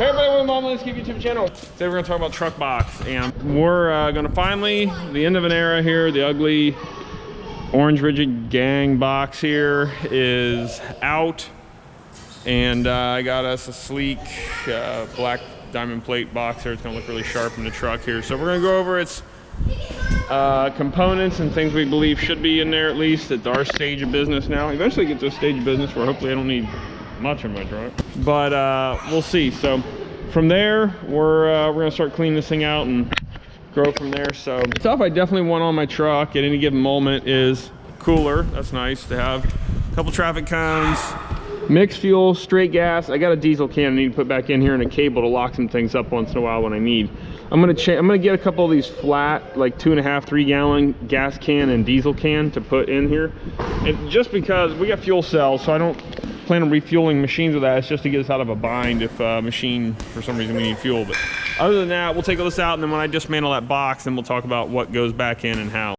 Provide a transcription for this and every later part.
Hey everybody, welcome to Mom Landscape YouTube channel. Today we're going to talk about truck box, and we're going to finally, the end of an era here, the ugly Orange Rigid Gang box here is out, and I got us a sleek black diamond plate box here. It's going to look really sharp in the truck here. So we're going to go over its components and things we believe should be in there, at least at our stage of business now. Eventually get to a stage of business where hopefully I don't need much in my truck, but we'll see. So from there we're gonna start cleaning this thing out and grow from there. So stuff I definitely want on my truck at any given moment is cooler. That's nice to have. A couple traffic cones, mixed fuel, straight gas. I got a diesel can I need to put back in here and a cable to lock some things up once in a while when I need. I'm gonna get a couple of these flat, like 2.5, 3 gallon gas can and diesel can to put in here. And just because we got fuel cells, so I don't plan on refueling machines with that. It's just to get us out of a bind if a machine, for some reason, we need fuel. But other than that, we'll take all this out, and then when I dismantle that box, then we'll talk about what goes back in and how.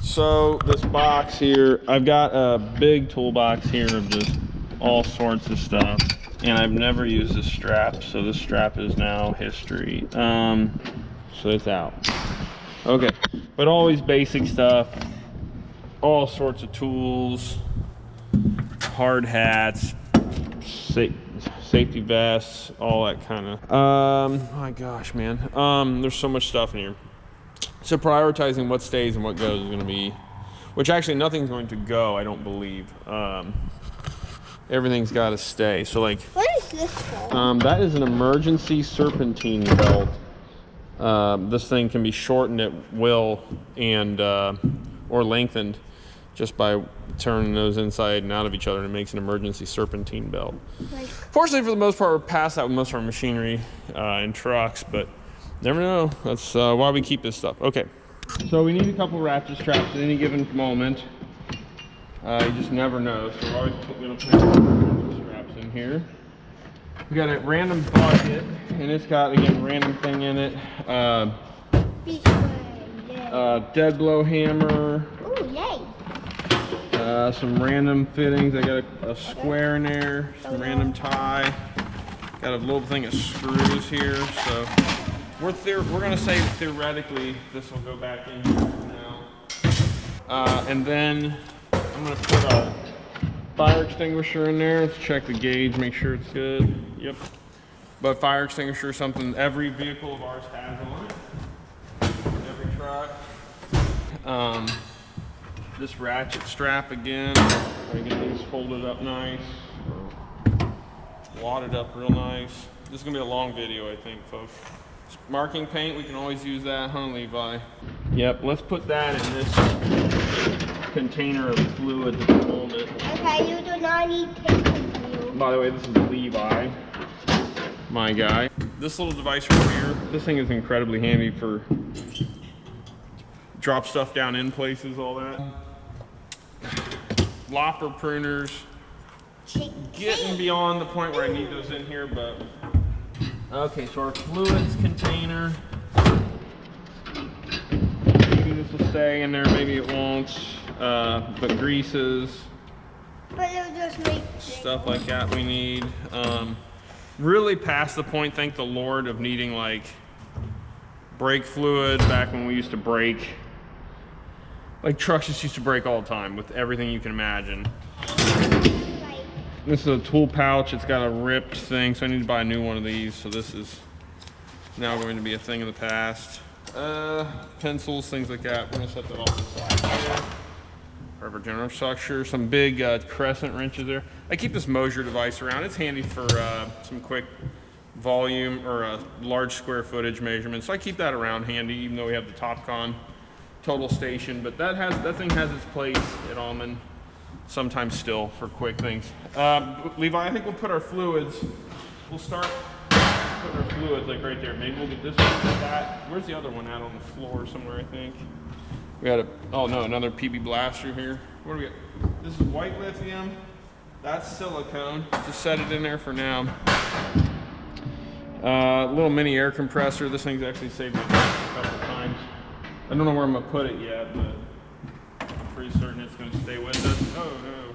So this box here, I've got a big toolbox here of just all sorts of stuff, and I've never used this strap, so this strap is now history. So it's out. Okay, but always basic stuff, all sorts of tools, hard hats, safety vests, all that kind of. My gosh, man, there's so much stuff in here. So prioritizing what stays and what goes is going to be, which actually nothing's going to go, I don't believe. Everything's got to stay. So like, what is this for? That is an emergency serpentine belt. This thing can be shortened at will and or lengthened just by turning those inside and out of each other, and it makes an emergency serpentine belt. Fortunately, for the most part, we're past that with most of our machinery and trucks, but never know. That's why we keep this stuff. Okay, so we need a couple ratchet straps at any given moment. You just never know, so we're always going to put ratchet straps in here. We got a random bucket, and it's got, again, random thing in it. Dead blow hammer. Ooh, yay. Some random fittings. I got a square in there, some random tie. Got a little thing of screws here, so we're going to say theoretically this will go back in here now. And then I'm going to put a fire extinguisher in there. Let's check the gauge, make sure it's good. Yep. But fire extinguisher is something every vehicle of ours has on it. Every truck. This ratchet strap again. I get these folded up nice. wadded up real nice. This is gonna be a long video, I think, folks. Marking paint, we can always use that, huh, Levi? Yep, let's put that in this container of fluid at the moment. Okay, you do not need tape with you. By the way, this is Levi, my guy. This little device right here, this thing is incredibly handy for drop stuff down in places, all that. Lopper pruners. Getting beyond the point where I need those in here, but okay, so our fluids container. Maybe this will stay in there, maybe it won't. But greases, But it'll just make stuff like that we need. Really past the point, thank the Lord, of needing like brake fluid back when we used to brake. Like trucks just used to break all the time with everything you can imagine. This is a tool pouch. It's got a ripped thing, so I need to buy a new one of these. So this is now going to be a thing of the past. Pencils, things like that. We're gonna set that off to the side here. Rubber general structure, some big crescent wrenches there. I keep this Mosier device around. It's handy for some quick volume or large square footage measurements. So I keep that around handy, even though we have the Topcon total station. But that thing has its place at Allman. Sometimes still for quick things. Levi, I think we'll put our fluids. We'll start putting our fluids like right there. Maybe we'll get this one, that. Where's the other one at on the floor somewhere? I think we got another PB blaster here. What do we got? This is white lithium. That's silicone. Just set it in there for now. Little mini air compressor. This thing's actually saved me a couple times. I don't know where I'm gonna put it yet, but pretty certain it's going to stay with us. Oh no.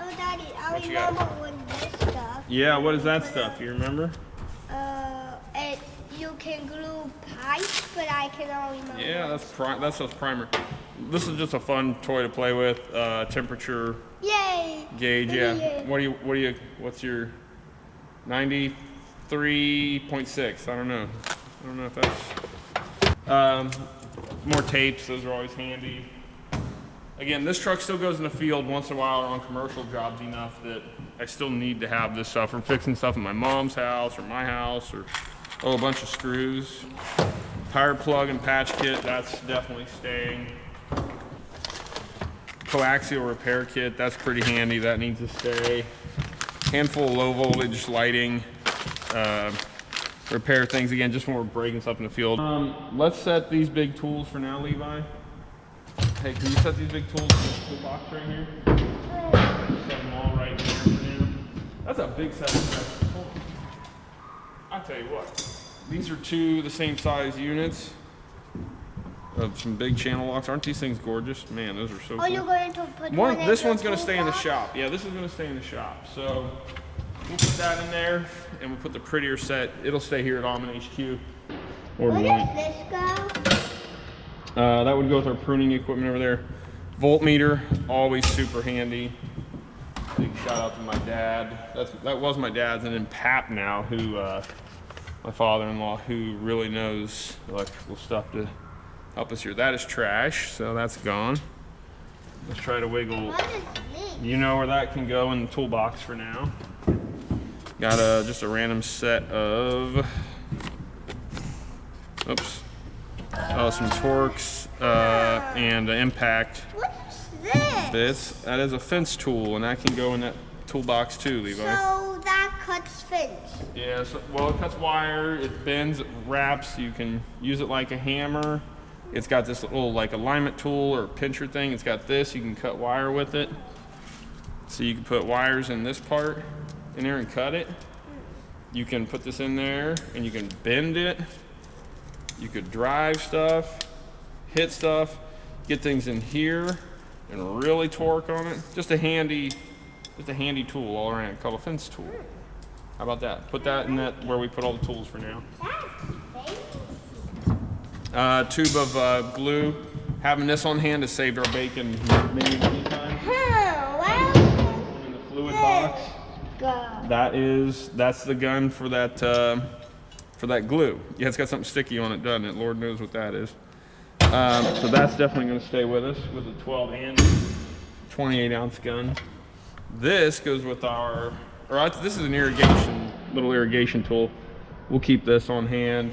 Oh, Daddy, I remember when this stuff. Yeah, what is that stuff? You remember? You can glue pipes, but I cannot remember. Yeah, that's just primer. This is just a fun toy to play with. Temperature Yay! gauge. Yeah. Yay. What's your 93.6? I don't know if that's. More tapes. Those are always handy. Again, this truck still goes in the field once in a while or on commercial jobs enough that I still need to have this stuff for fixing stuff in my mom's house or my house, or a bunch of screws. Tire plug and patch kit, that's definitely staying. Coaxial repair kit, that's pretty handy, that needs to stay. Handful of low voltage lighting, repair things, again, just when we're breaking stuff in the field. Let's set these big tools for now, Levi. Hey, can you set these big tools in this toolbox right here? Set them all right there for now. That's a big set of stuff. I'll tell you what, these are two the same size units of some big channel locks. Aren't these things gorgeous? Man, those are so cool. Are you going to put one in This the one's going to stay in the toolbox? shop. Yeah, this is going to stay in the shop. So we'll put that in there, and we'll put the prettier set. It'll stay here at Allman HQ. Or Where we won't. does this go? That would go with our pruning equipment over there. Voltmeter, always super handy. Big shout out to my dad. That was my dad's, and then Pap now, who my father-in-law, who really knows electrical stuff to help us here. That is trash, so that's gone. Let's try to wiggle. What is this? You know where that can go in the toolbox for now. Got just a random set of, oops. Some Torx and impact What's this? bits. That is a fence tool, and that can go in that toolbox too, Levi. So that cuts fence. Yeah, well, it cuts wire, it bends, it wraps. You can use it like a hammer. It's got this little like alignment tool or pincher thing. It's got this, you can cut wire with it. So you can put wires in this part in there and cut it. You can put this in there and you can bend it. You could drive stuff, hit stuff, get things in here and really torque on it. Just a handy tool all around, called a fence tool. How about that? Put that in that where we put all the tools for now. Tube of glue. Having this on hand has saved our bacon many times. In the fluid box. That's the gun for that glue. Yeah, it's got something sticky on it, doesn't it? Lord knows what that is. So that's definitely going to stay with us with a 12 and 28 ounce gun. This goes with our Or this is an little irrigation tool. We'll keep this on hand.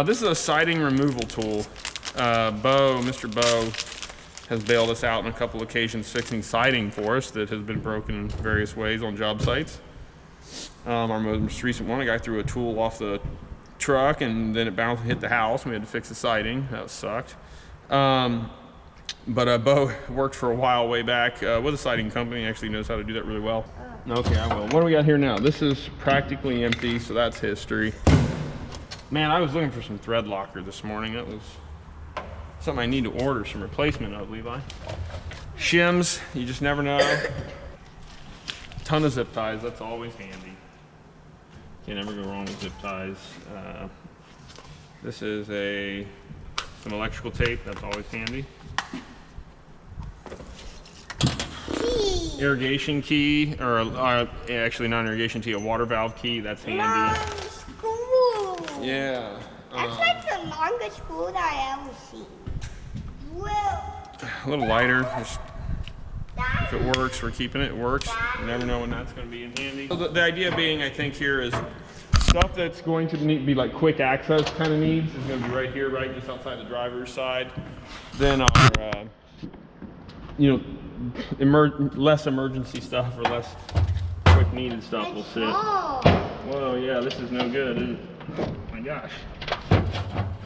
This is a siding removal tool. Mr. Bo has bailed us out on a couple occasions fixing siding for us that has been broken in various ways on job sites. Our most recent one, a guy threw a tool off the truck and then it bounced and hit the house. We had to fix the siding. That sucked. But Bo worked for a while way back with a siding company. He actually knows how to do that really well. Okay, I will. What do we got here now? This is practically empty, so that's history. Man, I was looking for some thread locker this morning. That was something I need to order some replacement of, Levi. Shims, you just never know. Ton of zip ties, that's always handy. Can't ever go wrong with zip ties. This is some electrical tape, that's always handy. Irrigation key, or actually not an irrigation key, a water valve key, that's handy. Mom's school. Yeah. That's like the longest school that I ever seen. Well, A little lighter, just if it works, we're keeping it. It works. You never know when that's going to be in handy. So the idea being, I think, here is stuff that's going to be like quick access kind of needs is going to be right here, right just outside the driver's side. Then our, less emergency stuff or less quick needed stuff will sit. Whoa, yeah, this is no good, is it? Oh my gosh.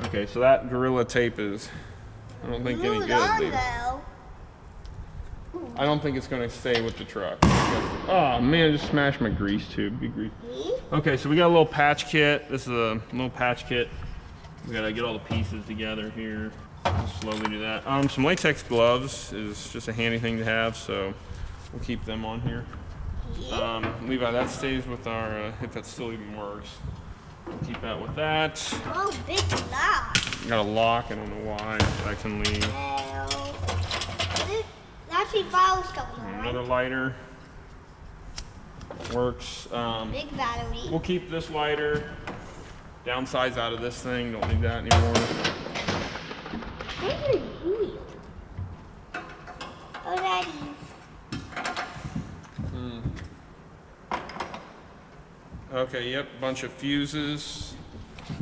Okay, so that Gorilla Tape is, I don't think any good. I don't think it's going to stay with the truck. Oh man, I just smashed my grease tube. Big grease. Okay, so we got a little patch kit. This is a little patch kit. We got to get all the pieces together here. Just slowly do that. Some latex gloves is just a handy thing to have, so we'll keep them on here. Levi, that stays with our, if that still even works. We'll keep that with that. Oh, big lock. Got a lock, I don't know why, that can leave. Actually follows something. Another lighter. Works. Big battery. We'll keep this lighter. Downsize out of this thing, don't need that anymore. What are you? Oh, Daddy. Okay, yep, bunch of fuses.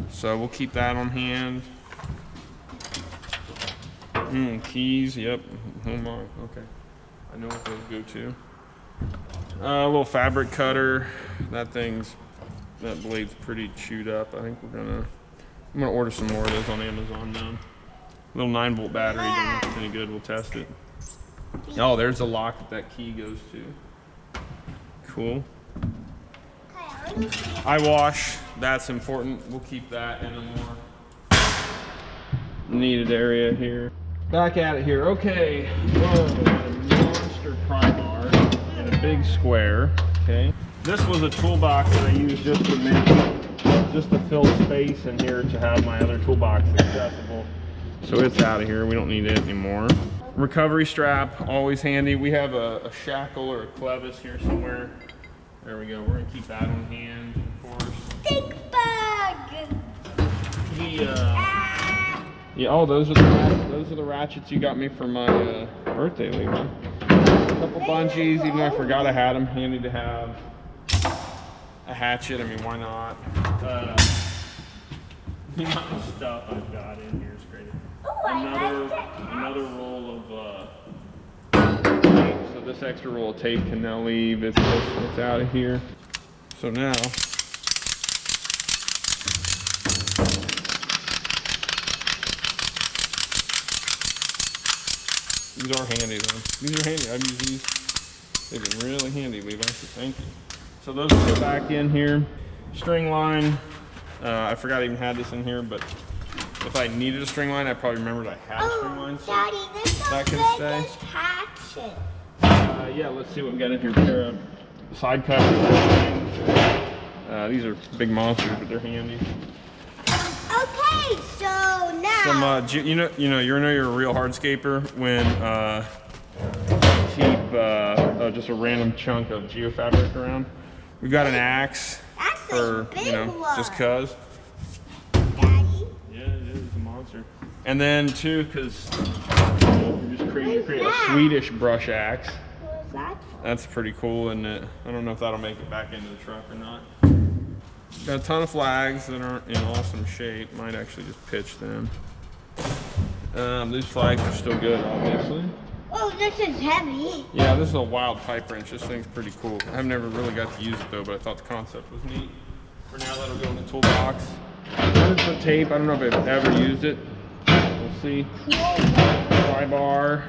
So we'll keep that on hand. Keys, yep. Oh my, okay. I know what those go to. A little fabric cutter. That blade's pretty chewed up. I think I'm gonna order some more of those on Amazon now. Little 9-volt battery, don't know if it's any good, we'll test it. Oh, there's the lock that key goes to. Cool. Eye wash, that's important. We'll keep that in a more needed area here. Back at it here. Okay. Whoa, a monster pry bar in a big square. Okay. This was a toolbox that I used just to fill space in here to have my other toolbox accessible. So it's out of here. We don't need it anymore. Recovery strap, always handy. We have a shackle or a clevis here somewhere. There we go. We're gonna keep that on hand, of course. Big bag. Yeah. Oh, those are the ratchets you got me for my birthday, Levi. A couple bungees, even though I forgot I had them. Handy to have. A hatchet. I mean, why not? The amount of stuff I've got in here is crazy. Another roll of tape. So this extra roll of tape can now leave. It's out of here. So now. These are handy though. These are handy. I've used these. They've been really handy, Levi. So thank you. So those go back in here. String line. I forgot I even had this in here, but if I needed a string line, I probably remembered I had a string line. So Daddy, this that can stay. Hatchet. Yeah, let's see what we got in here. Pair of side cutters. These are big monsters, but they're handy. Okay, so now. Some, you're a real hardscaper when keep just a random chunk of geofabric around. We've got an axe for just cause. Daddy. Yeah, it is a monster. And then too, cause you just create a Swedish brush axe. What was that for? That's pretty cool, isn't it? I don't know if that'll make it back into the truck or not. Got a ton of flags that aren't in awesome shape. Might actually just pitch them. These flags are still good, obviously. Oh, this is heavy. Yeah, this is a wild pipe wrench. This thing's pretty cool. I've never really got to use it though, but I thought the concept was neat. For now, that'll go in the toolbox. 100-foot tape. I don't know if I've ever used it. We'll see. Pry bar.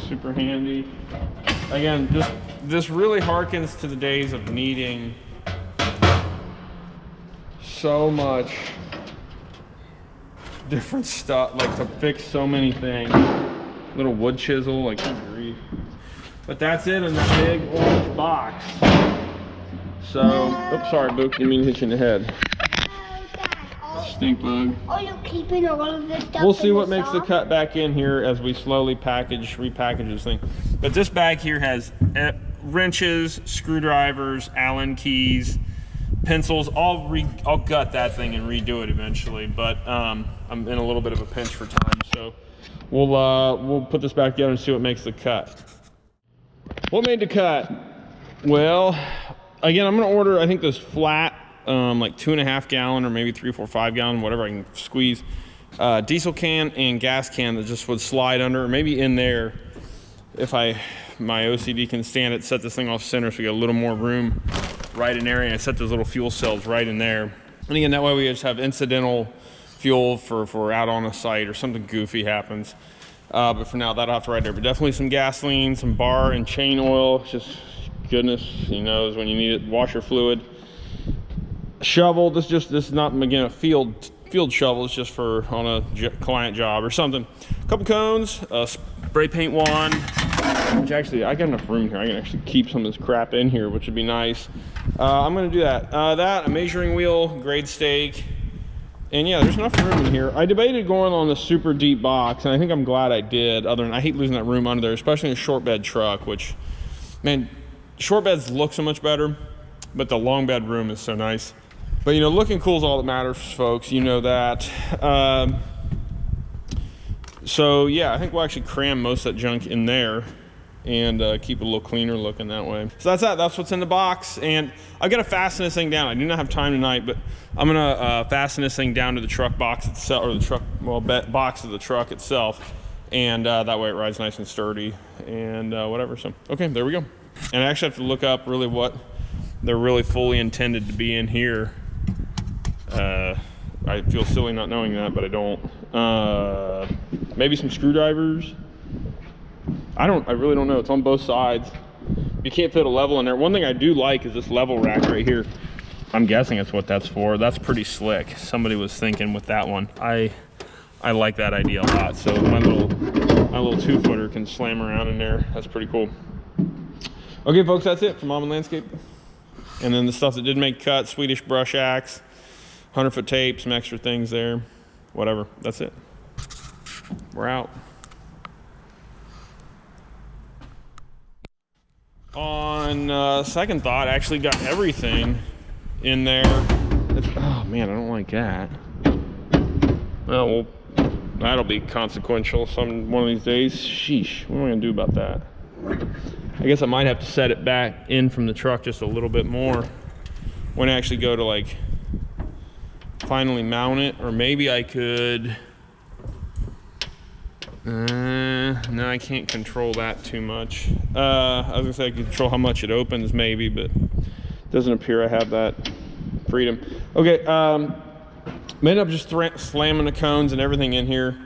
Super handy. Again, just this really harkens to the days of needing so much different stuff, like to fix so many things. Little wood chisel, like good grief. But that's it in the big orange box. So, oops, sorry, Book, didn't mean to hit you in the head. Stink bug. Oh, you're keeping all of this stuff. We'll see what makes the cut back in here as we slowly repackage this thing. But this bag here has wrenches, screwdrivers, Allen keys, pencils. I'll gut that thing and redo it eventually. But I'm in a little bit of a pinch for time, so we'll put this back together and see what makes the cut. What made the cut? Well, again, I'm gonna order, I think, this flat, like 2.5 gallon or maybe 3, 4, 5 gallon, whatever I can squeeze, diesel can and gas can that just would slide under, or maybe in there, if my OCD can stand it, set this thing off center so we get a little more room right in there, and I set those little fuel cells right in there. And again, that way we just have incidental fuel for if we're out on a site or something goofy happens. But for now, that'll have to right there. But definitely some gasoline, some bar and chain oil. Just goodness, he knows when you need it. Washer fluid. Shovel. This is not, again, a field shovel. It's just for on a client job or something. A couple cones, a spray paint wand. Which actually, I got enough room here. I can actually keep some of this crap in here, which would be nice. I'm gonna do that. A measuring wheel, grade stake. And yeah, there's enough room in here. I debated going on the super deep box, and I think I'm glad I did. Other than I hate losing that room under there, especially in a short bed truck, which, man, short beds look so much better, but the long bed room is so nice. But you know, looking cool is all that matters, folks. You know that. So yeah, I think we'll actually cram most of that junk in there and keep it a little cleaner looking that way. So that's that. That's what's in the box. And I've got to fasten this thing down. I do not have time tonight, but I'm gonna fasten this thing down to the truck box itself, or the truck, well, box of the truck itself, and that way it rides nice and sturdy and whatever. So okay, there we go. And I actually have to look up really what they're really fully intended to be in here. I feel silly not knowing that, but I don't. Maybe some screwdrivers. I really don't know. It's on both sides. You can't fit a level in there. One thing I do like is this level rack right here. I'm guessing that's what that's for. That's pretty slick. Somebody was thinking with that one. I like that idea a lot. So my little 2-footer can slam around in there. That's pretty cool. Okay, folks, that's it for Mom and Landscape. And then the stuff that did make cut: Swedish brush axe, 100-foot tape, some extra things there, whatever. That's it. We're out. On second thought, I actually got everything in there. Oh man, I don't like that. Well, that'll be consequential one of these days. Sheesh, what am I gonna do about that? I guess I might have to set it back in from the truck just a little bit more when I actually go to like finally mount it. Or maybe I could, no, I can't control that too much. I was gonna say I can control how much it opens maybe, but it doesn't appear I have that freedom. Okay, may end up just slamming the cones and everything in here.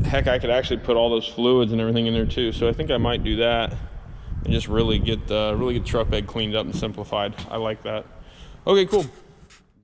Heck, I could actually put all those fluids and everything in there too. So I think I might do that and just really get the truck bed cleaned up and simplified. I like that. Okay, cool.